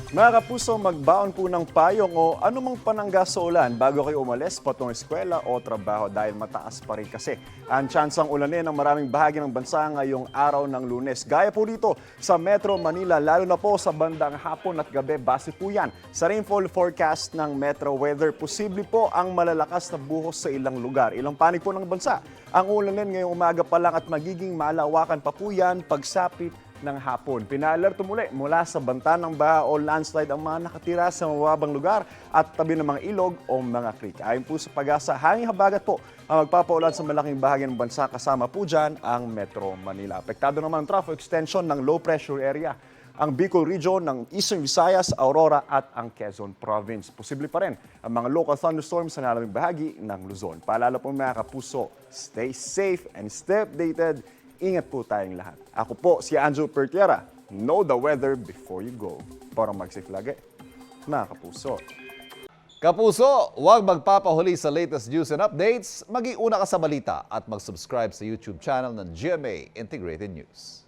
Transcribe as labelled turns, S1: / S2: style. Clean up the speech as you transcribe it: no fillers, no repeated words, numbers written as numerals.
S1: Mga kapuso, magbaon po ng payong o anumang panangga sa ulan bago kayo umalis patungong eskwela o trabaho dahil mataas pa rin kasi ang tsansang ulanin ng maraming bahagi ng bansa ngayong araw ng Lunes. Gaya po dito sa Metro Manila, lalo na po sa bandang hapon at gabi, base po yan sa rainfall forecast ng Metro Weather. Posible po ang malalakas na buhos sa ilang lugar, ilang panig po ng bansa. Ang ulanin ngayong umaga pa lang at magiging malawakan pa po yan pagsapit ng hapon. Pinaalerto mula sa banta ng baha o landslide ang mga nakatira sa mababang lugar at tabi ng mga ilog o mga creek. Ayon po sa Pag-asa, hanging habagat po ang magpapaulan sa malaking bahagi ng bansa, kasama po dyan ang Metro Manila. Apektado naman ang traffic extension ng low pressure area, ang Bicol Region ng Eastern Visayas, Aurora at ang Quezon Province. Posible pa rin ang mga local thunderstorms sa nalaming bahagi ng Luzon. Paalala po mga kapuso, stay safe and stay updated. Ingat po tayong lahat. Ako po si Anjo Pertiera. Know the weather before you go. Para mag-safe lagi, mga kapuso.
S2: Kapuso, huwag magpapahuli sa latest news and updates. Mag-iuna ka sa balita at mag-subscribe sa YouTube channel ng GMA Integrated News.